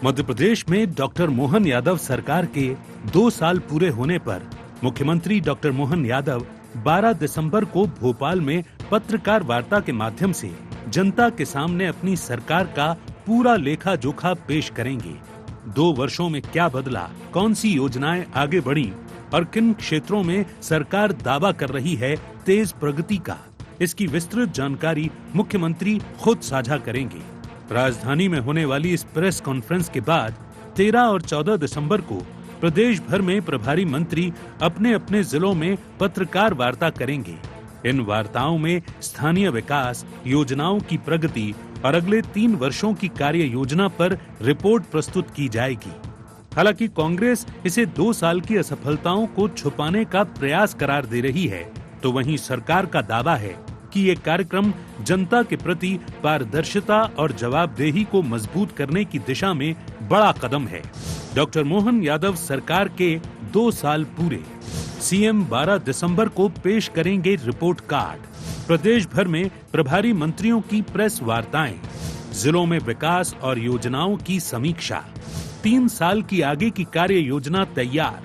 मध्य प्रदेश में डॉक्टर मोहन यादव सरकार के 2 साल पूरे होने पर मुख्यमंत्री डॉक्टर मोहन यादव 12 दिसंबर को भोपाल में पत्रकार वार्ता के माध्यम से जनता के सामने अपनी सरकार का पूरा लेखा जोखा पेश करेंगे। 2 वर्षों में क्या बदला, कौन सी योजनाएं आगे बढ़ी और किन क्षेत्रों में सरकार दावा कर रही है तेज प्रगति का, इसकी विस्तृत जानकारी मुख्यमंत्री खुद साझा करेंगे। राजधानी में होने वाली इस प्रेस कॉन्फ्रेंस के बाद 13 और 14 दिसंबर को प्रदेश भर में प्रभारी मंत्री अपने अपने जिलों में पत्रकार वार्ता करेंगे। इन वार्ताओं में स्थानीय विकास योजनाओं की प्रगति और अगले 3 वर्षों की कार्य योजना पर रिपोर्ट प्रस्तुत की जाएगी। हालांकि कांग्रेस इसे 2 साल की असफलताओं को छुपाने का प्रयास करार दे रही है, तो वहीं सरकार का दावा है कि ये कार्यक्रम जनता के प्रति पारदर्शिता और जवाबदेही को मजबूत करने की दिशा में बड़ा कदम है। डॉक्टर मोहन यादव सरकार के 2 साल पूरे। सीएम 12 दिसंबर को पेश करेंगे रिपोर्ट कार्ड। प्रदेश भर में प्रभारी मंत्रियों की प्रेस वार्ताएं, जिलों में विकास और योजनाओं की समीक्षा, 3 साल की आगे की कार्य योजना तैयार,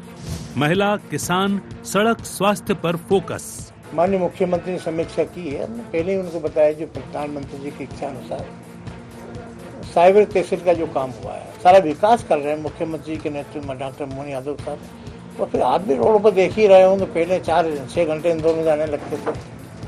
महिला, किसान, सड़क, स्वास्थ्य पर फोकस। माननीय मुख्यमंत्री ने समीक्षा की है। हमने पहले ही उनको बताया जो प्रधानमंत्री जी की इच्छा अनुसार साइबर तहसील का जो काम हुआ है, सारा विकास कर रहे हैं मुख्यमंत्री के नेतृत्व में डॉक्टर मोहन यादव साहब। और फिर आप भी रोड पर देख ही रहे होंगे, पहले 4-6 घंटे इंदौर में जाने लगते थे,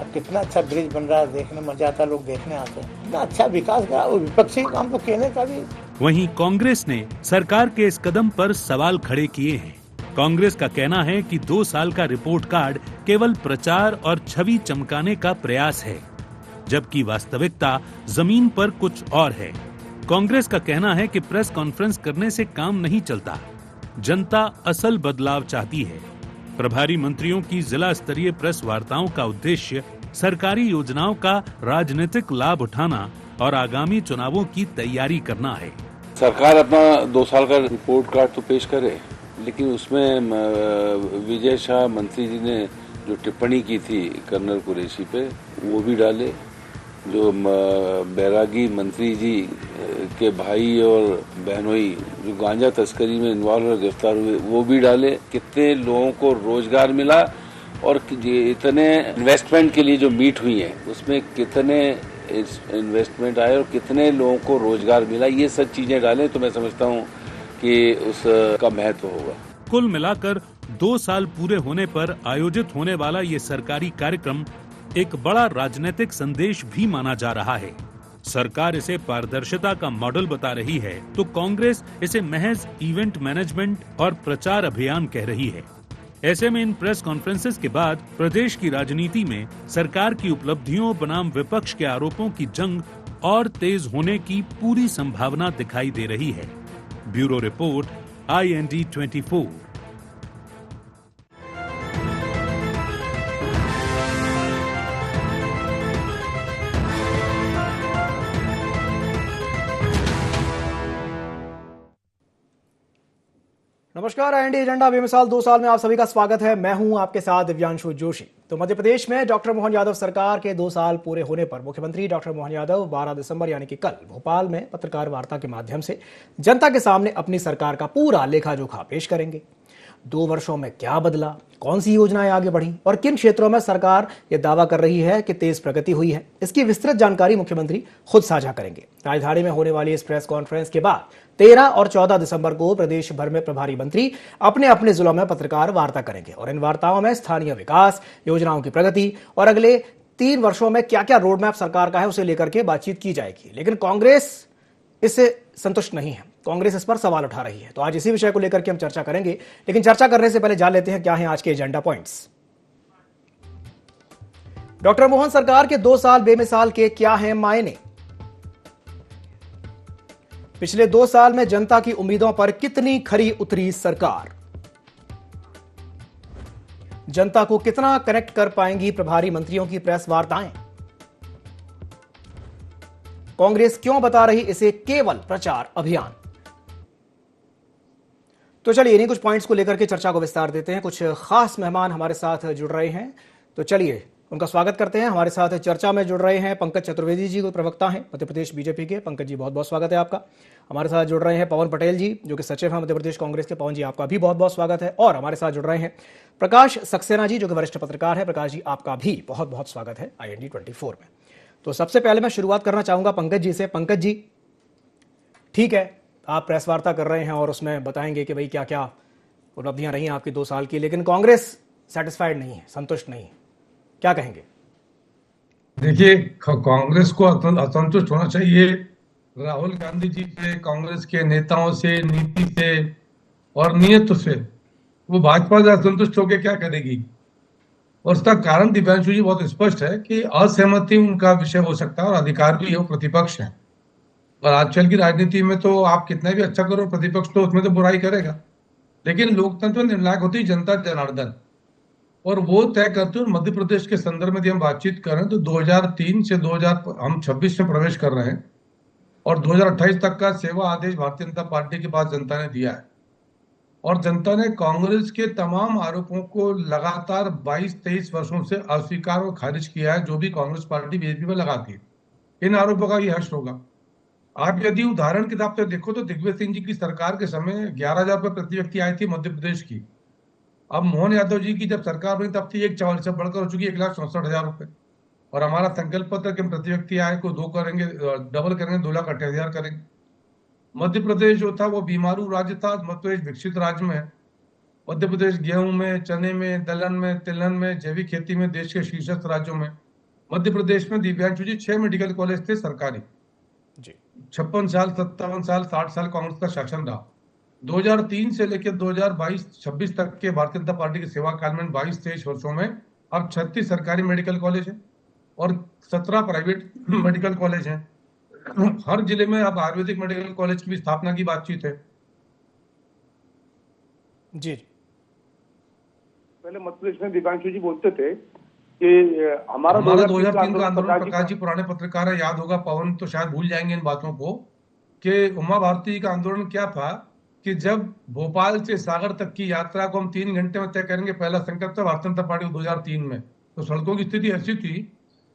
अब कितना अच्छा ब्रिज बन रहा है, देखने में मजा आता, लोग देखने आते हैं, कितना अच्छा विकास करा। और विपक्षी काम तो कहने का भी। वहीं कांग्रेस ने सरकार के इस कदम पर सवाल खड़े किए हैं। कांग्रेस का कहना है कि 2 साल का रिपोर्ट कार्ड केवल प्रचार और छवि चमकाने का प्रयास है, जबकि वास्तविकता जमीन पर कुछ और है। कांग्रेस का कहना है कि प्रेस कॉन्फ्रेंस करने से काम नहीं चलता, जनता असल बदलाव चाहती है। प्रभारी मंत्रियों की जिला स्तरीय प्रेस वार्ताओं का उद्देश्य सरकारी योजनाओं का राजनीतिक लाभ उठाना और आगामी चुनावों की तैयारी करना है। सरकार अपना 2 साल का रिपोर्ट कार्ड तो पेश करे, लेकिन उसमें विजय शाह मंत्री जी ने जो टिप्पणी की थी कर्नल कुरैशी पे, वो भी डाले। जो बैरागी मंत्री जी के भाई और बहनोई जो गांजा तस्करी में इन्वॉल्व और गिरफ्तार हुए, वो भी डाले। कितने लोगों को रोजगार मिला और इतने इन्वेस्टमेंट के लिए जो मीट हुई है उसमें कितने इन्वेस्टमेंट आए और कितने लोगों को रोजगार मिला, ये सब चीजें डालें तो मैं समझता हूँ कि उसका महत्व होगा। कुल मिलाकर 2 साल पूरे होने पर आयोजित होने वाला ये सरकारी कार्यक्रम एक बड़ा राजनीतिक संदेश भी माना जा रहा है। सरकार इसे पारदर्शिता का मॉडल बता रही है, तो कांग्रेस इसे महज इवेंट मैनेजमेंट और प्रचार अभियान कह रही है। ऐसे में इन प्रेस कॉन्फ्रेंसेस के बाद प्रदेश की राजनीति में सरकार की उपलब्धियों बनाम विपक्ष के आरोपों की जंग और तेज होने की पूरी संभावना दिखाई दे रही है। Bureau report, IND 24। नमस्कार, IND एजेंडा बेमिसाल 2 साल में आप सभी का स्वागत है। मैं हूं आपके साथ दिव्यांशु जोशी। तो मध्य प्रदेश में डॉक्टर मोहन यादव सरकार के 2 साल पूरे होने पर मुख्यमंत्री डॉक्टर मोहन यादव 12 दिसंबर यानी कि कल भोपाल में पत्रकार वार्ता के माध्यम से जनता के सामने अपनी सरकार का पूरा लेखा जोखा पेश करेंगे। 2 वर्षों में क्या बदला, कौन सी योजनाएं आगे बढ़ी और किन क्षेत्रों में सरकार ये दावा कर रही है कि तेज प्रगति हुई है, इसकी विस्तृत जानकारी मुख्यमंत्री खुद साझा करेंगे। राजधानी में होने वाली इस प्रेस कॉन्फ्रेंस के बाद 13 और 14 दिसंबर को प्रदेश भर में प्रभारी मंत्री अपने अपने जिलों में पत्रकार वार्ता करेंगे और इन वार्ताओं में स्थानीय विकास योजनाओं की प्रगति और अगले 3 वर्षों में क्या क्या रोड मैप सरकार का है उसे लेकर के बातचीत की जाएगी। लेकिन कांग्रेस इससे संतुष्ट नहीं है, कांग्रेस इस पर सवाल उठा रही है। तो आज इसी विषय को लेकर के हम चर्चा करेंगे, लेकिन चर्चा करने से पहले जान लेते हैं क्या है आज के एजेंडा पॉइंट्स। डॉक्टर मोहन सरकार के 2 साल बेमिसाल के क्या हैं मायने? पिछले 2 साल में जनता की उम्मीदों पर कितनी खरी उतरी सरकार? जनता को कितना कनेक्ट कर पाएंगी प्रभारी मंत्रियों की प्रेस वार्ताएं? कांग्रेस क्यों बता रही इसे केवल प्रचार अभियान? तो चलिए इन्हीं कुछ पॉइंट्स को लेकर के चर्चा को विस्तार देते हैं। कुछ खास मेहमान हमारे साथ जुड़ रहे हैं, तो चलिए उनका स्वागत करते हैं। हमारे साथ चर्चा में जुड़ रहे हैं पंकज चतुर्वेदी जी, को प्रवक्ता हैं मध्य प्रदेश बीजेपी के। पंकज जी, बहुत बहुत स्वागत है आपका। हमारे साथ जुड़ रहे हैं पवन पटेल जी, जो कि सचिव हैं मध्य प्रदेश कांग्रेस के। पवन जी, आपका भी बहुत बहुत स्वागत है। और हमारे साथ जुड़ रहे हैं प्रकाश सक्सेना जी, जो कि वरिष्ठ पत्रकार है। प्रकाश जी, आपका भी बहुत बहुत स्वागत है IND 24 में। तो सबसे पहले मैं शुरुआत करना चाहूंगा पंकज जी से। पंकज जी, ठीक है, आप प्रेस वार्ता कर रहे हैं और उसमें बताएंगे कि भाई क्या क्या उपलब्धियां रही हैं आपकी 2 साल की, लेकिन कांग्रेस सेटिस्फाइड नहीं है, संतुष्ट नहीं है, क्या कहेंगे? देखिए, कांग्रेस को असंतुष्ट होना चाहिए राहुल गांधी जी से, कांग्रेस के नेताओं से, नीति से और नीयत से। वो भाजपा से असंतुष्ट होकर क्या करेगी? और उसका कारण दिव्यांशु जी बहुत स्पष्ट है कि असहमति उनका विषय हो सकता है और अधिकार भी है, वो प्रतिपक्ष है। और आजकल की राजनीति में तो आप कितना भी अच्छा करो, प्रतिपक्ष तो उसमें तो बुराई करेगा। लेकिन लोकतंत्र में निर्णायक होती है जनता जनार्दन, और वो तय करते हैं। मध्य प्रदेश के संदर्भ में यदि हम बातचीत करें तो 2003 से 2026 में प्रवेश कर रहे हैं और 2028 तक का सेवा आदेश भारतीय जनता पार्टी के पास जनता ने दिया है। और जनता ने कांग्रेस के तमाम आरोपों को लगातार 22-23 वर्षों से अस्वीकार और खारिज किया है, जो भी कांग्रेस पार्टी बीजेपी में लगाती है। इन आरोपों का ये हर्ष होगा। आप यदि उदाहरण के हिसाब से देखो तो दिग्विजय सिंह जी की सरकार के समय 11,000 रुपये प्रति व्यक्ति आई थी मध्य प्रदेश की। अब मोहन यादव जी की जब सरकार बनी तब थी 1,44 से बढ़कर हो चुकी 1,64,000 रुपये। और हमारा संकल्प पत्र कि हम प्रति व्यक्ति आय को 2 करेंगे, डबल करेंगे, 2,28,000 करेंगे। मध्य प्रदेश जो था वो बीमारू राज्य था, मध्य प्रदेश विकसित राज्य में है। मध्य प्रदेश गेहूं में, चने में, दलहन में, तिलहन में, जैविक खेती में देश के शीर्षस्थ राज्यों में। मध्य प्रदेश में दिव्यांशु जी 6 मेडिकल कॉलेज थे सरकारी। 56 साल, 57 साल, 60 साल कांग्रेस का शासन रहा। 2003 से लेकर 2022-26 तक के भारतीय जनता पार्टी के सेवा काल में 22-23 वर्षों में अब 36 सरकारी मेडिकल कॉलेज हैं और 17 प्राइवेट मेडिकल कॉलेज हैं। हर जिले में अब आयुर्वेदिक मेडिकल कॉलेज की भी स्थापना की बातचीत है। जी, पहले मध्य प्रदेश में दिव्यांशु जी बोलते थे कि हमारा 2003 का आंदोलन, प्रकाश जी पुराने पत्रकार है, याद होगा, पवन तो शायद भूल जाएंगे इन बातों को, कि उमा भारती का आंदोलन क्या था कि जब भोपाल से सागर तक की यात्रा को हम 3 घंटे में तय करेंगे, पहला संकल्प था भारतीय जनता पार्टी 2003 में। तो सड़कों की स्थिति ऐसी थी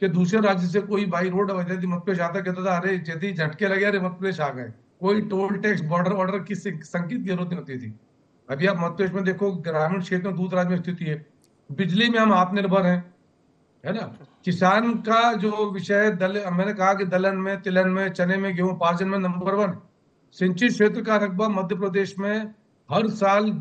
कि दूसरे राज्य से कोई बाई रोड यदि मध्य प्रदेश आता कहता था, अरे यदि झटके लगे अरे मध्य प्रदेश आ गए। कोई टोल टैक्स, बॉर्डर की संकेत की जरूरत नहीं होती थी। अभी आप मध्य प्रदेश में देखो, ग्रामीण क्षेत्र में दूसरे राज्य में स्थिति है। बिजली में हम आत्मनिर्भर हैं, है ना। किसान का जो विषय है, मैंने कहा कि दलहन में, तिलहन में, चने में, गेहूं उपार्जन में नंबर 1। सिंचित क्षेत्र का रकबा मध्य प्रदेश में हर साल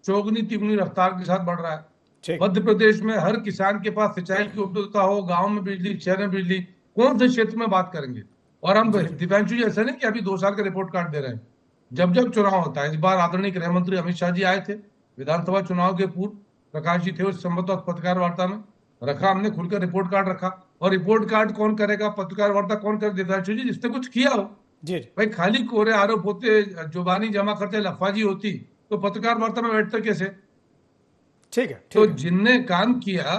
चौगुनी तिगुनी रफ्तार के साथ बढ़ रहा है। मध्य प्रदेश में हर किसान के पास सिंचाई की उपलब्धता हो, गांव में बिजली, शहर में बिजली, कौन से क्षेत्र में बात करेंगे? और हम दिव्यांशु जी ऐसा नहीं कि अभी 2 साल का रिपोर्ट कार्ड दे रहे हैं। जब जब चुनाव होता है, इस बार आदरणीय गृह मंत्री अमित शाह जी आए थे, विधानसभा चुनाव के पूर्व प्रकाश जी थे उस संबंधित पत्रकार वार्ता में, रखा हमने खुलकर रिपोर्ट कार्ड रखा। और रिपोर्ट कार्ड कौन करेगा, पत्रकार वार्ता कौन करे? दिव्यांशु जी, जिसने कुछ किया हो। जी भाई खाली कोरे आरोप होते, जुबानी जमा करते, लफाजी होती तो पत्रकार वार्ता में बैठते कैसे? ठीक है। तो जिनने काम किया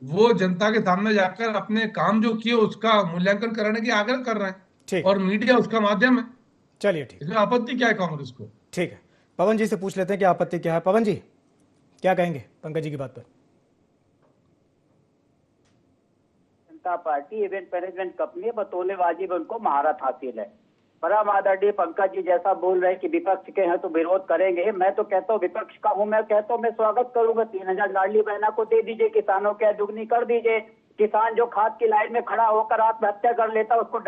वो जनता के सामने जाकर अपने काम जो किए उसका मूल्यांकन कराने की आग्रह कर रहे हैं, और मीडिया उसका माध्यम है। चलिए, ठीक, इसमें आपत्ति क्या है कांग्रेस को? ठीक है, पवन जी से पूछ लेते हैं कि आपत्ति क्या है। पवन जी, क्या कहेंगे पंकज जी की बात पर? जनता पार्टी इवेंट मैनेजमेंट कंपनी है, बतौलेबाजी में उनको महारत हासिल है। परम आदरणीय पंकज जी जैसा बोल रहे हैं कि विपक्ष के हैं तो विरोध करेंगे, मैं तो कहता हूँ विपक्ष का हूँ, मैं कहता हूँ मैं स्वागत करूंगा। 3,000 लाडली बहना को दे दीजिए, किसानों के दुगनी कर दीजिए। किसान जो खाद की लाइन में खड़ा होकर आत्महत्या कर लेता उसको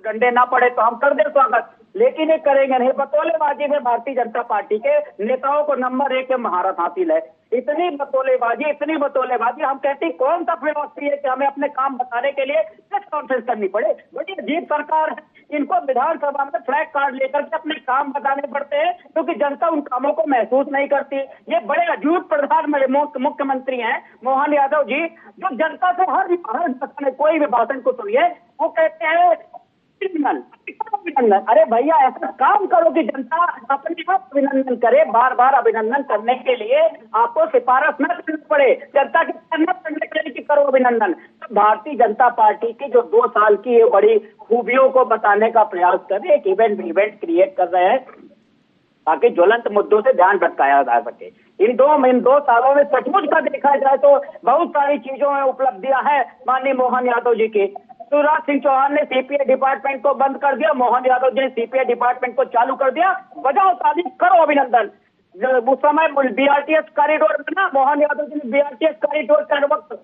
डंडे ना पड़े तो हम कर दे स्वागत, लेकिन ये करेंगे नहीं। बतौलेबाजी में भारतीय जनता पार्टी के नेताओं को नंबर 1 में महारत हासिल है। इतनी बतौलेबाजी हम कहते हैं कौन सा फिलॉसफी है कि हमें अपने काम बताने के लिए प्रेस कॉन्फ्रेंस करनी पड़े? बड़ी अजीब सरकार है। इनको विधानसभा में फ्लैग कार्ड लेकर के अपने काम बताने पड़ते हैं क्योंकि जनता उन कामों को महसूस नहीं करती। ये बड़े अजूब मुख्यमंत्री हैं मोहन यादव जी, जो जनता से हर कोई भी भाषण को सुनिए वो कहते हैं अभिनंदन। अरे भैया ऐसा काम करो कि जनता अपने आप अभिनंदन करे। बार बार अभिनंदन करने के लिए आपको सिफारिश न करनी पड़े, जनता की करने के लिए कि करो अभिनंदन। भारतीय जनता पार्टी की जो 2 साल की ये बड़ी खूबियों को बताने का प्रयास कर रहे हैं, एक इवेंट क्रिएट कर रहे हैं ताकि ज्वलंत मुद्दों से ध्यान भटकाया जा सके। इन दो सालों में सचमुच का देखा जाए तो बहुत सारी चीजों में उपलब्धियां हैं माननीय मोहन यादव जी की। शिवराज सिंह चौहान ने सीपीआई डिपार्टमेंट को बंद कर दिया, मोहन यादव जी ने सीपीआई डिपार्टमेंट को चालू कर दिया। बजाओ ताली, करो अभिनंदन। उस समय बीआरटीएस कॉरिडोर बना, मोहन यादव जी ने बीआरटीएस कॉरिडोर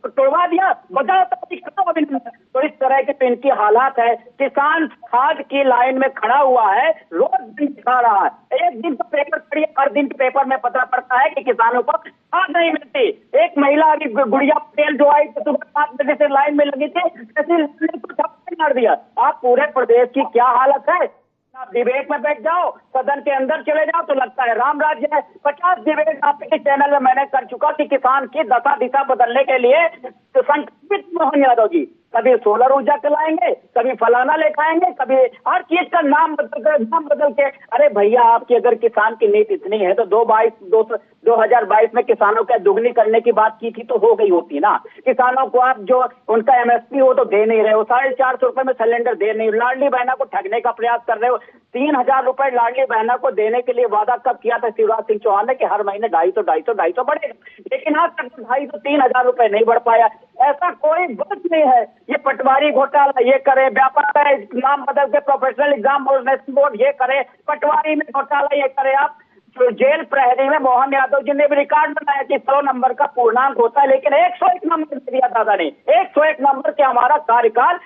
तोड़वा दिया, बजाओ ताली, करो अभिनंदन। तो इस तरह के तो इनकी हालात है। किसान खाद की लाइन में खड़ा हुआ है, रोज दिन दिखा रहा है। एक दिन तो पेपर पढ़िए, हर दिन के पेपर में पता पड़ता है कि किसानों को खाद नहीं मिलती। एक महिला अभी गुड़िया पटेल जो आई तो सुबह 7 बजे से लाइन में लगी थी, ऐसी मार दिया। आप पूरे प्रदेश की क्या हालत है। आप डिबेट में बैठ जाओ, सदन के अंदर चले जाओ तो लगता है राम राज्य है। 50 डिबेट आपके चैनल में मैंने कर चुका कि किसान की दशा दिशा बदलने के लिए तो संकल्पित मोहन यादव जी कभी सोलर ऊर्जा चलाएंगे, कभी फलाना लेखाएंगे, कभी हर चीज का नाम बदल के। अरे भैया, आपकी अगर किसान की नीति इतनी है तो 2022 में किसानों का दुगनी करने की बात की थी तो हो गई होती ना। किसानों को आप जो उनका एमएसपी हो तो दे नहीं रहे हो, 450 रुपए में सिलेंडर दे नहीं, लाडली बहना को ठगने का प्रयास कर रहे हो। 3000 रुपए लाडली बहना को देने के लिए वादा कब किया था शिवराज सिंह चौहान ने कि हर महीने 250 बढ़ेगा, लेकिन आज तक 250 3,000 रुपए नहीं बढ़ पाया। ऐसा कोई बात नहीं है। ये पटवारी घोटाला ये करे, व्यापार है नाम बदल के प्रोफेशनल एग्जाम बोर्ड ये करे, पटवारी में घोटाला ये करे। आप जो जेल प्रहरी में मोहन यादव जी ने भी रिकॉर्ड बनाया कि 100 नंबर का पूर्णांक होता है, लेकिन 101 नंबर दिया दादा ने। 101 नंबर के हमारा कार्यकाल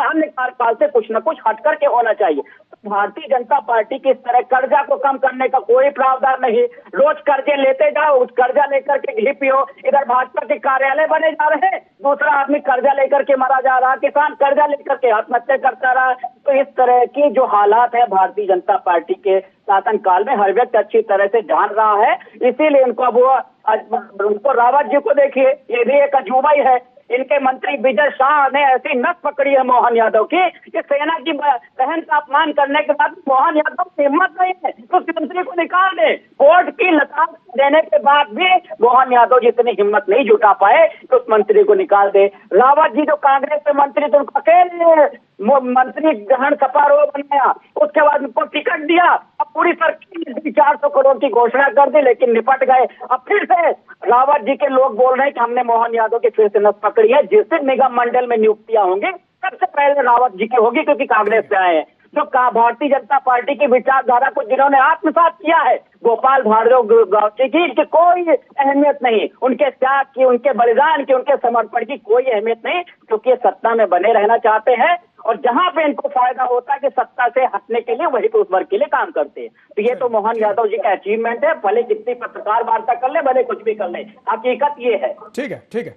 अन्य कार्यकाल से कुछ न कुछ हट करके होना चाहिए। भारतीय जनता पार्टी की इस तरह कर्जा को कम करने का कोई प्रावधान नहीं। रोज कर्जे लेते जाओ, उस कर्जा लेकर के घी पियो। इधर भाजपा के कार्यालय बने जा रहे हैं, दूसरा आदमी कर्जा लेकर के मारा जा रहा, किसान कर्जा लेकर के आत्महत्या करता रहा। तो इस तरह की जो हालात है भारतीय जनता पार्टी के शासनकाल में हर व्यक्ति अच्छी तरह से जान रहा है। इसीलिए उनको रावत जी को देखिए, ये भी एक अजूबा ही है। इनके मंत्री विजय शाह ने ऐसी नस पकड़ी है मोहन यादव की कि सेना की बहन का अपमान करने के बाद मोहन यादव की हिम्मत नहीं है तो उस मंत्री को निकाल दे। कोर्ट की लताम देने के बाद भी मोहन यादव जितनी हिम्मत नहीं जुटा पाए तो उस मंत्री को निकाल दे। रावत जी जो कांग्रेस के मंत्री थे उनको अकेले मंत्री ग्रहण समारोह बनाया, उसके बाद उनको टिकट दिया। अब पूरी सरकार 400 करोड़ की घोषणा कर दी, लेकिन निपट गए। अब फिर से रावत जी के लोग बोल रहे हैं कि हमने मोहन यादव की फिर से नस पकड़ी है। जिस दिन निगम मंडल में नियुक्तियां होंगी सबसे पहले रावत जी की होगी, क्योंकि कांग्रेस से आए हैं। जो भारतीय जनता पार्टी की विचारधारा को जिन्होंने आत्मसात किया है, गोपाल भार्गव जी की कोई अहमियत नहीं, उनके त्याग की, उनके बलिदान की, उनके समर्पण की कोई अहमियत नहीं, क्योंकि सत्ता में बने रहना चाहते हैं और जहां पे इनको फायदा होता है कि सत्ता से हटने के लिए वही तो उस वर्ग के लिए काम करते हैं। तो ये तो मोहन यादव जी का अचीवमेंट है, भले कितनी पत्रकार वार्ता कर ले, भले कुछ भी कर ले, हकीकत ये है। ठीक है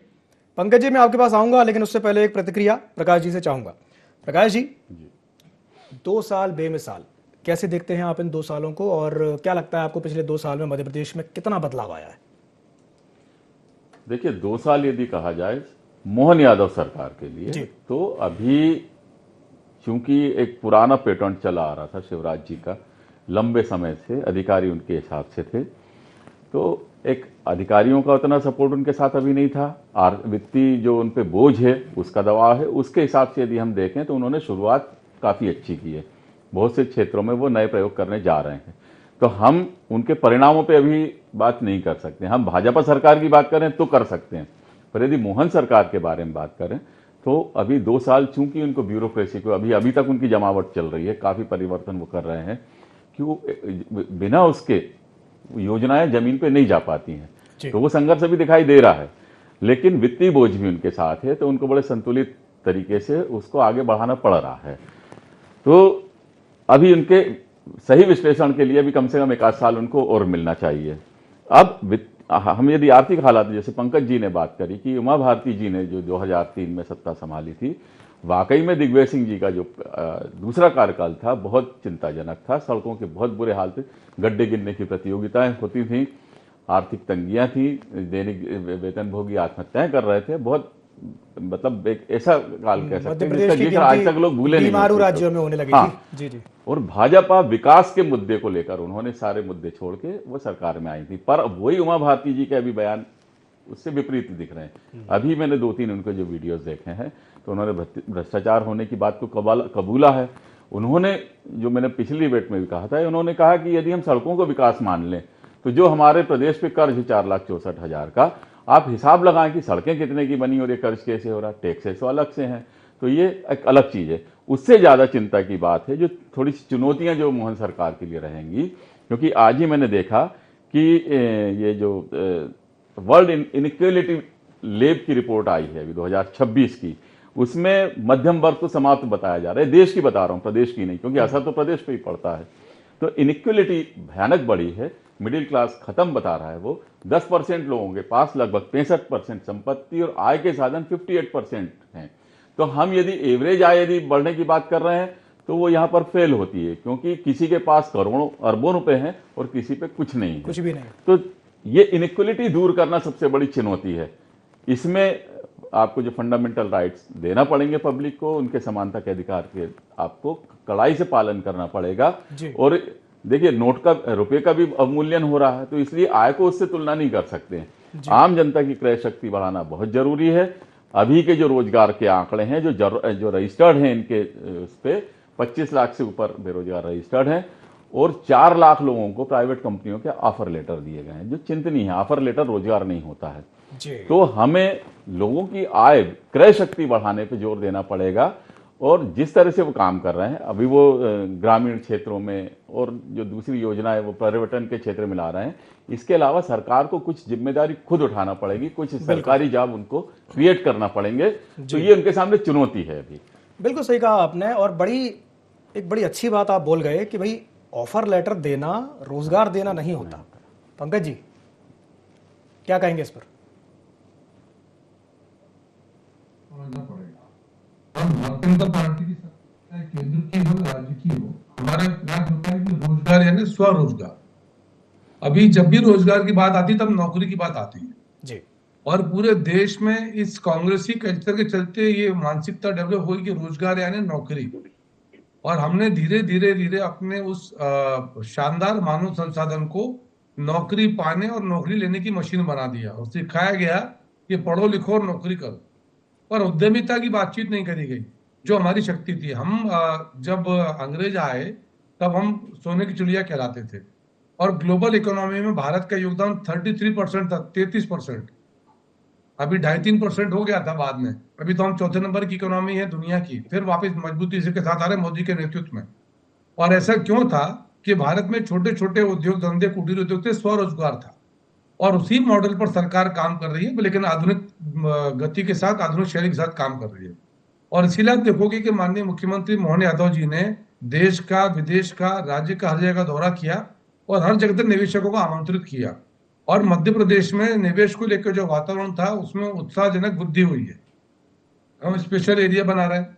पंकज जी, मैं आपके पास आऊंगा, लेकिन उससे पहले एक प्रतिक्रिया प्रकाश जी से चाहूंगा। प्रकाश जी, 2 साल बेमिसाल, कैसे देखते हैं आप इन 2 सालों को, और क्या लगता है आपको पिछले 2 साल में मध्य प्रदेश में कितना बदलाव आया है? देखिए, 2 साल यदि कहा जाए मोहन यादव सरकार के लिए, तो अभी चूंकि एक पुराना पैटर्न चला आ रहा था शिवराज जी का, लंबे समय से अधिकारी उनके हिसाब से थे, तो एक अधिकारियों का उतना सपोर्ट उनके साथ अभी नहीं था। वित्तीय जो उन पे बोझ है उसका दबाव है, उसके हिसाब से यदि हम देखें तो उन्होंने शुरुआत काफ़ी अच्छी की है। बहुत से क्षेत्रों में वो नए प्रयोग करने जा रहे हैं, तो हम उनके परिणामों पे अभी बात नहीं कर सकते। हम भाजपा सरकार की बात करें तो कर सकते हैं, पर यदि मोहन सरकार के बारे में बात करें तो अभी 2 साल चूंकि उनको ब्यूरोक्रेसी को अभी तक उनकी जमावट चल रही है, काफ़ी परिवर्तन वो कर रहे हैं कि वो बिना उसके योजनाएं जमीन पे नहीं जा पाती हैं, तो वो संघर्ष अभी दिखाई दे रहा है। लेकिन वित्तीय बोझ भी उनके साथ है, तो उनको बड़े संतुलित तरीके से उसको आगे बढ़ाना पड़ रहा है। तो अभी उनके सही विश्लेषण के लिए भी कम से कम 1 आध साल उनको और मिलना चाहिए। अब हम यदि आर्थिक हालात, जैसे पंकज जी ने बात करी कि उमा भारती जी ने जो 2003 में सत्ता संभाली थी, वाकई में दिग्विजय सिंह जी का जो दूसरा कार्यकाल था बहुत चिंताजनक था। सड़कों के बहुत बुरे हाल थे, गड्ढे गिनने की प्रतियोगिताएं होती थी, आर्थिक तंगियां थी, दैनिक वेतनभोगी आत्महत्याएं कर रहे थे। बहुत मतलब एक ऐसा काल कह सकते हैं जिसका आज तक लोग भूले नहीं, राज्यों में होने लगी थी। जी। और भाजपा विकास के मुद्दे को लेकर उन्होंने सारे मुद्दे छोड़ के वो सरकार में आई थी, पर वही उमा भारती जी के अभी बयान उससे विपरीत दिख रहे हैं। अभी मैंने 2-3 उनके जो वीडियोस देखे हैं तो उन्होंने भ्रष्टाचार होने की बात को कबूला है। उन्होंने, जो मैंने पिछली डिबेट में भी कहा था, उन्होंने कहा कि यदि हम सड़कों को विकास मान लें तो जो हमारे प्रदेश पे कर्ज 4,64,000 का, आप हिसाब लगाएं कि सड़कें कितने की बनी और ये कर्ज कैसे हो रहा है, टैक्सेस तो अलग से हैं। तो ये एक अलग चीज है। उससे ज्यादा चिंता की बात है जो थोड़ी सी चुनौतियां जो मोहन सरकार के लिए रहेंगी, क्योंकि आज ही मैंने देखा कि ये जो वर्ल्ड इनइक्वालिटी लैब की रिपोर्ट आई है अभी 2026 की, उसमें मध्यम वर्ग को समाप्त बताया जा रहा है। देश की बता रहा हूं, प्रदेश की नहीं, क्योंकि असर तो प्रदेश पे ही पड़ता है। तो इनइक्वालिटी भयानक बड़ी है, मिडिल क्लास खत्म बता रहा है वो। 10% लोगों के पास लगभग 65% संपत्ति और आय के साधन 58% हैं। तो हम यदि एवरेज आय यदि बढ़ने की बात कर रहे हैं तो वो यहाँ पर फेल होती है, क्योंकि किसी के पास करोड़ों अरबों रुपए हैं और किसी पे कुछ नहीं है, कुछ भी नहीं। तो ये इनइक्वालिटी दूर करना सबसे बड़ी चुनौती है। इसमें आपको जो फंडामेंटल राइट्स देना पड़ेंगे पब्लिक को, उनके समानता के अधिकार के आपको कड़ाई से पालन करना पड़ेगा। और देखिए नोट का, रुपए का भी अवमूल्यन हो रहा है, तो इसलिए आय को उससे तुलना नहीं कर सकते हैं। आम जनता की क्रय शक्ति बढ़ाना बहुत जरूरी है। अभी के जो रोजगार के आंकड़े हैं जो रजिस्टर्ड हैं, इनके उस पे 25 लाख से ऊपर बेरोजगार रजिस्टर्ड हैं और 4 लाख लोगों को प्राइवेट कंपनियों के ऑफर लेटर दिए गए हैं, जो चिंतनीय है। ऑफर लेटर रोजगार नहीं होता है। तो हमें लोगों की आय, क्रय शक्ति बढ़ाने पे जोर देना पड़ेगा। और जिस तरह से वो काम कर रहे हैं अभी, वो ग्रामीण क्षेत्रों में और जो दूसरी योजना है वो पर्यटन के क्षेत्र में ला रहे हैं। इसके अलावा सरकार को कुछ जिम्मेदारी खुद उठाना पड़ेगी, कुछ सरकारी जॉब उनको क्रिएट करना पड़ेंगे। तो ये उनके सामने चुनौती है अभी। बिल्कुल सही कहा आपने। और एक बड़ी अच्छी बात आप बोल गए कि भाई ऑफर लेटर देना रोजगार देना नहीं होता। पंकज जी क्या कहेंगे इस पर? भारतीय जनता पार्टी की सरकार केंद्र की हो, राज्य की हो, हमारा प्रयास होता है कि रोजगार यानी स्वरोजगार। अभी जब भी रोजगार की बात आती है तब नौकरी की बात आती है जी। और पूरे देश में इस कांग्रेसी कल्चर के चलते ये मानसिकता डेवलप हुई कि रोजगार यानी नौकरी। और हमने धीरे धीरे अपने उस शानदार मानव संसाधन को नौकरी पाने और नौकरी लेने की मशीन बना दिया और सिखाया गया कि पढ़ो लिखो और नौकरी करो। पर उद्यमिता की बातचीत नहीं करी गई, जो हमारी शक्ति थी। हम जब अंग्रेज आए तब हम सोने की चिड़िया कहलाते थे और ग्लोबल इकोनॉमी में भारत का योगदान 33% था, 33%। अभी 2.5-3% हो गया था बाद में। अभी तो हम चौथे नंबर की इकोनॉमी है दुनिया की, फिर वापस मजबूती से के साथ आ रहे मोदी के नेतृत्व में। और ऐसा क्यों था कि भारत में छोटे छोटे उद्योग धंधे, कुटीर उद्योग थे, स्वरोजगार था। और उसी मॉडल पर सरकार काम कर रही है, लेकिन आधुनिक गति के साथ, आधुनिक शैली के साथ काम कर रही है। और इसीलिए आप देखोगे कि माननीय मुख्यमंत्री मोहन यादव जी ने देश का, विदेश का, राज्य का हर जगह दौरा किया और हर जगह से निवेशकों को आमंत्रित किया। और मध्य प्रदेश में निवेश को लेकर जो वातावरण था उसमें उत्साहजनक वृद्धि हुई है। हम स्पेशल एरिया बना रहे हैं,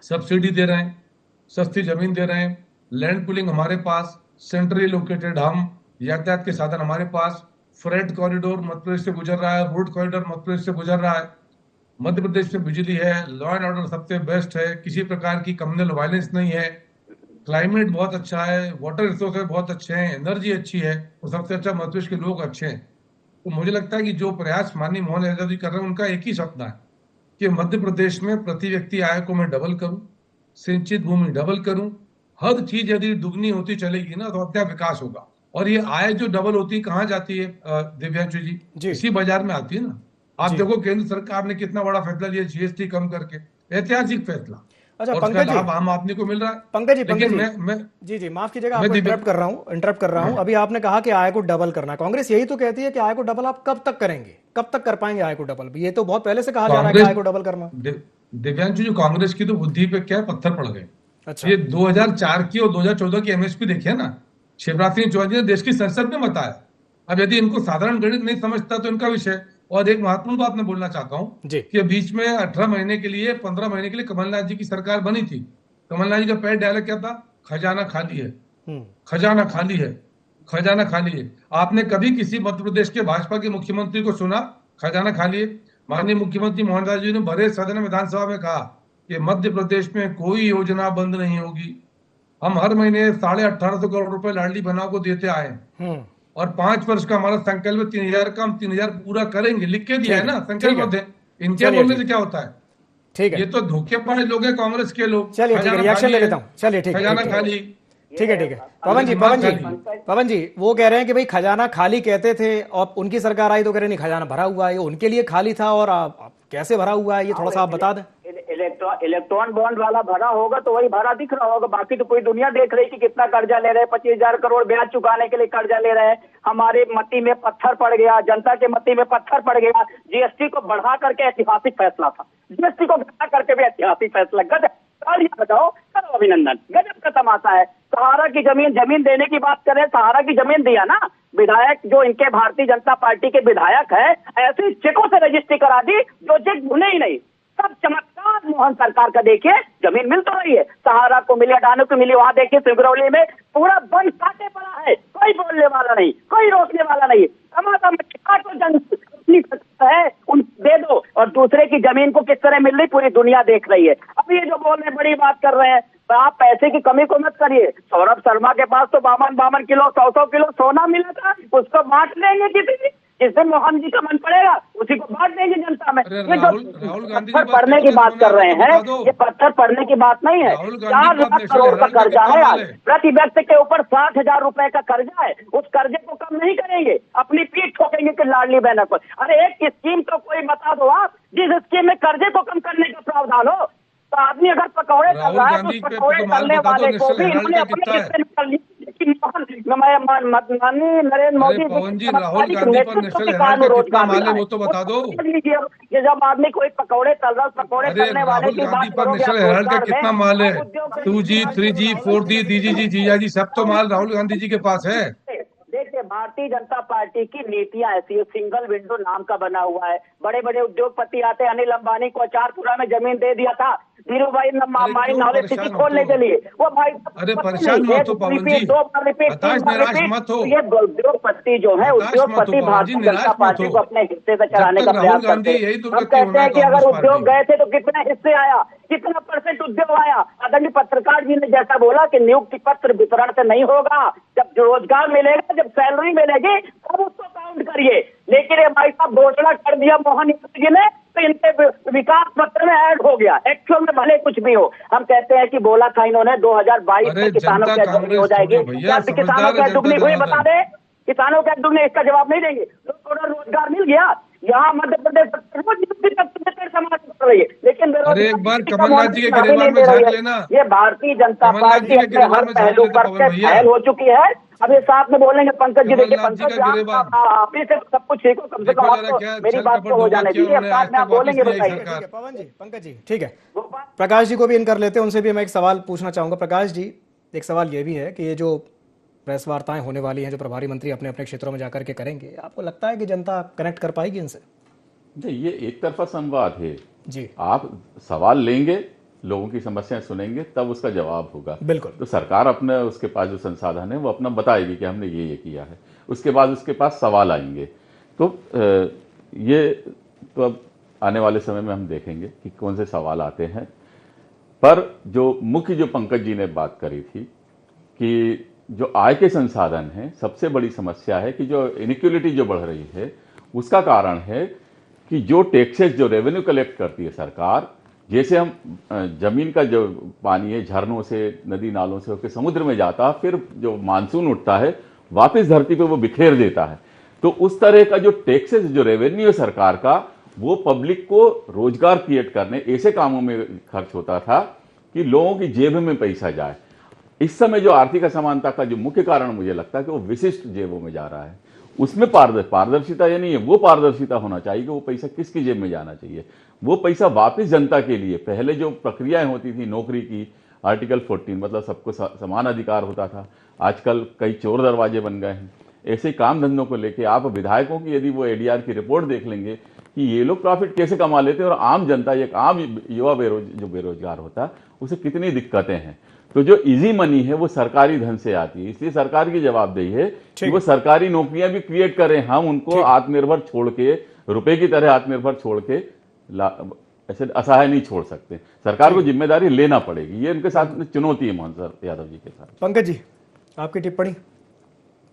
सब्सिडी दे रहे हैं, सस्ती जमीन दे रहे हैं, लैंड पुलिंग हमारे पास, सेंट्रली लोकेटेड हम, यातायात के साधन हमारे पास, फ्रेट कॉरिडोर मध्य प्रदेश से गुजर रहा है, रोड कॉरिडोर मध्य प्रदेश से गुजर रहा है, मध्य प्रदेश में बिजली है, लॉ एंड ऑर्डर सबसे बेस्ट है, किसी प्रकार की कम्युनल वायलेंस नहीं है, क्लाइमेट बहुत अच्छा है, वाटर रिसोर्सेज बहुत अच्छे हैं, एनर्जी अच्छी है और सबसे अच्छा मध्य प्रदेश के लोग अच्छे हैं। तो मुझे लगता है कि जो प्रयास माननीय मोहन यादव जी कर रहे हैं उनका एक ही सपना है कि मध्य प्रदेश में प्रति व्यक्ति आय को मैं डबल करूं, सिंचित भूमि डबल करूं। हर चीज यदि दुगनी होती चलेगी ना तो अपना विकास होगा। और ये आय जो डबल होती है कहाँ जाती है दिव्यांशु जी? इसी बाजार में आती है ना। आप देखो केंद्र सरकार ने कितना बड़ा फैसला लिया जीएसटी कम करके, ऐतिहासिक फैसला। अच्छा पंकज जी, आम आदमी को मिल रहा है। पंकज जी, जी माफ कीजिएगा, आपको इंटरप्ट कर रहा हूं। अभी आपने कहा कि आय को डबल करना, कांग्रेस यही तो कहती है कि आय को डबल आप कब तक करेंगे, कब तक कर पाएंगे आय को डबल? ये तो बहुत पहले से कहा जा रहा है कि आय को डबल करना। दिव्यांशु जी, कांग्रेस की तो बुद्धि पे क्या पत्थर पड़ गए। अच्छा, ये 2004 की और 2014 की एमएसपी देखिए ना, शिवराज सिंह चौहान ने देश की संसद में बताया। अब यदि इनको साधारण गणित नहीं समझता तो इनका विषय। और एक महत्वपूर्ण बात मैं बोलना चाहता हूं कि बीच में 18 महीने के लिए, 15 महीने के लिए कमलनाथ जी की सरकार बनी थी। कमलनाथ जी का पहला डायलॉग क्या था? खजाना खाली है, खजाना खाली है, खजाना खाली है। आपने कभी किसी मध्य प्रदेश के भाजपा के मुख्यमंत्री को सुना खजाना खाली है? माननीय मुख्यमंत्री मोहन यादव जी ने भरे सदन में, विधानसभा में कहा कि मध्य प्रदेश में कोई योजना बंद नहीं होगी। हम हर महीने 1850 करोड़ रुपए लाडली बनाओ को देते आए और 5 वर्ष का हमारा संकल्प 3000 का, हम 3000 पूरा करेंगे, लिख के दिया है ना संकल्प। इनके बोलने से क्या होता है? ठीक है, ये तो धोखेबाज लोग हैं कांग्रेस के लोग। चलिए रिएक्शन ले लेता हूँ। चलिए ठीक है, खजाना खाली। ठीक है पवन जी वो कह रहे हैं कि भाई खजाना खाली कहते थे और उनकी सरकार आई तो कह रहे नहीं खजाना भरा हुआ है। उनके लिए खाली था और कैसे भरा हुआ है ये थोड़ा सा आप बता दें। इलेक्ट्रॉन बॉन्ड वाला भरा होगा तो वही भरा दिख रहा होगा, बाकी तो पूरी दुनिया देख रही कि कितना कर्जा ले रहे हैं। 25,000 करोड़ ब्याज चुकाने के लिए कर्जा ले रहे हैं। हमारे मट्टी में पत्थर पड़ गया, जनता के मट्टी में पत्थर पड़ गया। जीएसटी को बढ़ा करके ऐतिहासिक फैसला था, जीएसटी को घटा करके भी ऐतिहासिक फैसला। गजब, तालियां बजाओ, करो अभिनंदन, गजब का तमाशा है। सहारा की जमीन देने की बात करें, सहारा की जमीन दिया ना, विधायक जो इनके भारतीय जनता पार्टी के विधायक है, ऐसे चेकों से रजिस्ट्री करा दी जो चेक भुने ही नहीं। सब चमत्कार मोहन सरकार का। देखिए जमीन मिल तो रही है, सहारा को मिली, अडानी को मिली। वहां देखिए सिंगरौली में पूरा वन काटे पड़ा है, कोई बोलने वाला नहीं, कोई रोकने वाला नहीं। टमाटर है उन दे दो, और दूसरे की जमीन को किस तरह मिल रही पूरी दुनिया देख रही है। अब ये जो बोल रहे हैं, बड़ी बात कर रहे हैं, तो आप पैसे की कमी को मत करिए। सौरभ शर्मा के पास तो 52 किलो 100 किलो सोना मिला था, उसको बांट लेंगे किसी, जिस दिन मोहन जी का मन पड़ेगा उसी को बांट देंगे जनता में। ये जो पत्थर पड़ने की बात कर रहे हैं, ये पत्थर पड़ने की बात नहीं है। 4 लाख करोड़ का कर्जा है आज, प्रति व्यक्ति के ऊपर 60,000 रुपए का कर्जा है। उस कर्जे को कम नहीं करेंगे, अपनी पीठ ठोकेंगे कि लाडली बहना पर। अरे एक स्कीम तो कोई बता दो आप, जिस स्कीम में कर्जे को कम करने का प्रावधान हो। तो आदमी अगर पकौड़े कर रहा है तो पकौड़े करने वाले को भी इन्होंने अपने हिस्से में कर लिया। माननीय नरेंद्र मोदी पवन जी, राहुल गांधी पर नेशनल हेराल्ड का कितना माल है वो तो बता दो। ये जब आदमी कोई पकौड़े तल रहा, पकौड़े तलने वाले की बात पर नेशनल हेराल्ड का कितना माल है? 2G, 3G, 4G, DGG, जीजाजी सब तो माल राहुल गांधी जी के पास है। देखिए भारतीय जनता पार्टी की नीतियां ऐसी है, सिंगल विंडो नाम का बना हुआ है। बड़े बड़े उद्योगपति आते हैं, अनिल अंबानी को अचारपुरा में जमीन दे दिया था धीरू भाई नॉलेज सिटी खोलने के लिए। वो भाई अरे परेशान मत हो पवन जी, हताश निराश मत हो। ये उद्योगपति जो है, उद्योगपति भारतीय जनता पार्टी को अपने हिस्से से चलाने का प्रयास करते हैं। हम कहते हैं कि अगर उद्योग गए थे तो कितने हिस्से आया, कितना % उद्योग आया। आदरणीय पत्रकार जी ने जैसा बोला कि नियुक्ति पत्र वितरण से नहीं होगा, जब रोजगार मिलेगा, जब सैलरी मिलेगी तब उसको काउंट करिए। लेकिन ये भाई साहब घोषणा कर दिया मोहन यादव जी ने, तो इनके विकास पत्र में ऐड हो गया। एक्चुअल में भले कुछ भी हो, हम कहते हैं कि बोला था इन्होंने 2022 में किसानों की दुगनी हो जाएगी। क्या किसानों की दुगनी हुई बता दे, किसानों के दुगनी, इसका जवाब नहीं देंगे। 2 करोड़ रोजगार मिल गया यहाँ मध्य प्रदेश समाज कर रही है, लेकिन एक बार कमलनाथ जी के गिरेबान में झांक लेना। ये भारतीय जनता पार्टी अपने हर पहलू पर फैल हो चुकी है। अब ये साथ में बोलेंगे पंकज जी, देखिए पंकज जी आप ही से सब कुछ सीखो, कम से कम आपको मेरी बात को हो जाने दीजिए, साथ में आप बोलेंगे बताइए। पवन जी, पंकज जी, ठीक है, प्रकाश जी को भी इन कर लेते हैं, उनसे भी मैं एक सवाल पूछना चाहूंगा। प्रकाश जी, एक सवाल ये भी है कि ये जो प्रेस वार्ताएं होने वाली हैं, जो प्रभारी मंत्री अपने अपने क्षेत्रों में जाकर के करेंगे, आपको लगता है कि जनता कनेक्ट कर पाएगी इनसे? नहीं, ये एक तरफा संवाद है जी। आप सवाल लेंगे, लोगों की समस्याएं सुनेंगे, तब उसका जवाब होगा। बिल्कुल। तो सरकार अपने, उसके पास जो संसाधन है वो अपना बताएगी कि हमने ये किया है, उसके बाद उसके पास सवाल आएंगे। तो ये तो अब आने वाले समय में हम देखेंगे कि कौन से सवाल आते हैं। पर जो मुख्य जो पंकज जी ने बात करी थी कि जो आय के संसाधन हैं, सबसे बड़ी समस्या है कि जो इनइक्वलिटी जो बढ़ रही है, उसका कारण है कि जो टैक्सेस, जो रेवेन्यू कलेक्ट करती है सरकार, जैसे हम जमीन का जो पानी है झरनों से, नदी नालों से होकर समुद्र में जाता है, फिर जो मानसून उठता है वापस धरती पे वो बिखेर देता है। तो उस तरह का जो टैक्सेस, जो रेवेन्यू है सरकार का, वो पब्लिक को रोजगार क्रिएट करने, ऐसे कामों में खर्च होता था कि लोगों की जेब में पैसा जाए। इस समय जो आर्थिक असमानता का जो मुख्य कारण मुझे लगता है कि वो विशिष्ट जेबों में जा रहा है। उसमें पारदर्शिता ये नहीं है, वो पारदर्शिता होना चाहिए कि वो पैसा किसकी जेब में जाना चाहिए। वो पैसा वापस जनता के लिए, पहले जो प्रक्रियाएं होती थी नौकरी की, आर्टिकल 14 मतलब सबको समान अधिकार होता था, आजकल कई चोर दरवाजे बन गए हैं। ऐसे काम धंधों को लेके आप विधायकों की यदि वो ADR की रिपोर्ट देख लेंगे कि ये लोग प्रॉफिट कैसे कमा लेते हैं और आम जनता, एक आम युवा जो बेरोजगार होता है उसे कितनी दिक्कतें हैं। तो जो इजी मनी है वो सरकारी धन से आती है, इसलिए सरकार की जवाबदेही है कि वो सरकारी नौकरियां भी क्रिएट करें। हम उनको आत्मनिर्भर छोड़ के, रुपए की तरह आत्मनिर्भर छोड़ के ऐसे असहाय नहीं छोड़ सकते। सरकार को जिम्मेदारी लेना पड़ेगी, ये उनके साथ चुनौती है मोहन यादव जी के साथ। पंकज जी, आपकी टिप्पणी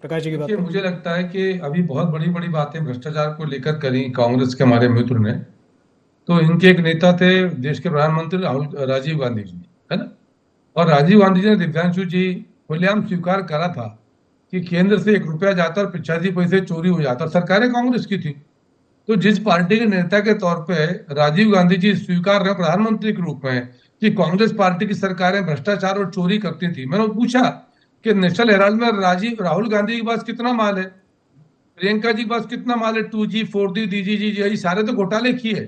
प्रकाश जी की बात। मुझे लगता है कि अभी बहुत बड़ी बड़ी बातें भ्रष्टाचार को लेकर करी कांग्रेस के हमारे मित्र ने। तो इनके एक नेता थे देश के प्रधानमंत्री राजीव गांधी जी, है ना, और राजीव गांधी जी ने दिव्यांशु जी खुलेआम स्वीकार करा था कि केंद्र से 1 रुपया जाता और 85 पैसे चोरी हो जाता। सरकारें कांग्रेस की थी, तो जिस पार्टी के नेता के तौर पे राजीव गांधी जी स्वीकार रहे प्रधानमंत्री के रूप में कि कांग्रेस पार्टी की सरकारें भ्रष्टाचार और चोरी करती थी, मैंने पूछा कि नेशनल हेराल्ड में राहुल गांधी के पास कितना माल है, प्रियंका जी के पास कितना माल है, 2G 4G DGG सारे तो घोटाले किए।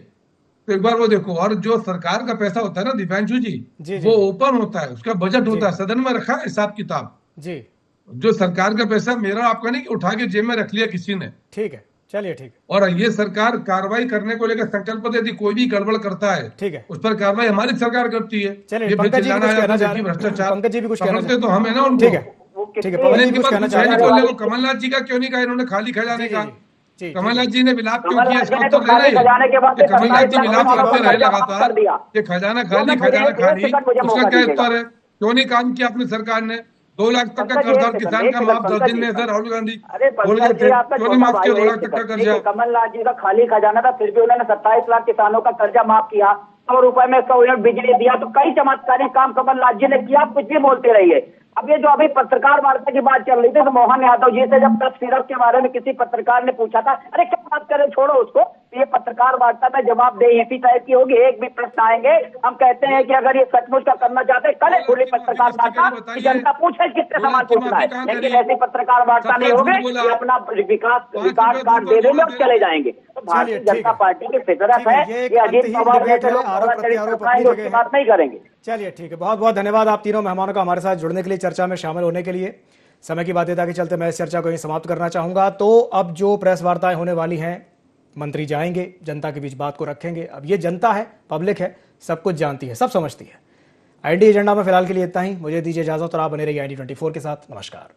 तो एक बार वो देखो, और जो सरकार का पैसा होता है ना दीपांशु जी, वो ओपन होता है, उसका बजट होता है, सदन में रखा है हिसाब किताब जी। जो सरकार का पैसा मेरा आपका नहीं कि उठा के जेब में रख लिया किसी ने। ठीक है, चलिए ठीक है। और ये सरकार कार्रवाई करने को लेकर संकल्प यदि कोई भी गड़बड़ करता है, ठीक है, उस पर कार्रवाई हमारी सरकार करती है। चलिए पंकज जी भी कुछ कहना चाह रहे हैं, पंकज जी भी कुछ कहना चाहते तो हम है ना उनको। ठीक है, ठीक है, पवन जी कुछ कहना चाह रहे हैं। कमलनाथ जी का क्यों नहीं कहा इन्होंने खाली खजाने का? कमलनाथ जी ने विलाप क्यों किया? इसका तो उत्तर देना है। कमलनाथ जी विलाप करते रहे लगातार कि खजाना खाली उसका क्या उत्तर है? क्यों नहीं काम किया अपनी सरकार ने? 2 लाख तक का कर्जा किसान का माफ 10 दिन में सर राहुल गांधी बोल गए थे, क्यों नहीं माफ किया 2 लाख तक का कर्जा? कमलनाथ जी का खाली खजाना था, फिर भी उन्होंने 27 लाख किसानों का कर्जा माफ किया, 100 रुपए में 100 यूनिट बिजली दिया। तो कई चमत्कारी काम कमलनाथ जी ने किया, कुछ भी बोलते रहिए। अब ये जो अभी पत्रकार वार्ता की बात चल रही थी, तो मोहन यादव जी से जब टफ सिरप के बारे में किसी पत्रकार ने पूछा था, अरे क्या बात करें, छोड़ो उसको, ये पत्रकार वार्ता में जवाब दे इसी टाइप की होगी। एक भी प्रश्न आएंगे, हम कहते हैं कि अगर ये सचमुच का करना चाहते हैं कल खुली पत्रकार वार्ता कि जनता पूछे कितने सवाल पूछना है, लेकिन ऐसी पत्रकार वार्ता नहीं होगी, ये अपना विकास कार्ड दे देंगे और चले जाएंगे। तो भारतीय जनता पार्टी की फितरत है, ये अजीत पवार जैसे लोग उसकी बात नहीं करेंगे। चलिए ठीक है, बहुत बहुत धन्यवाद आप तीनों मेहमानों का हमारे साथ जुड़ने के लिए, चर्चा में शामिल होने के लिए। समय की बाध्यता के चलते मैं इस चर्चा को यहीं समाप्त करना चाहूंगा। तो अब जो प्रेस वार्ताएं होने वाली हैं, मंत्री जाएंगे, जनता के बीच बात को रखेंगे। अब ये जनता है, पब्लिक है, सब कुछ जानती है, सब समझती है। IND एजेंडा में फिलहाल के लिए इतना ही। मुझे दीजिए इजाजत और आप बने रहिए IND 24 के साथ। नमस्कार।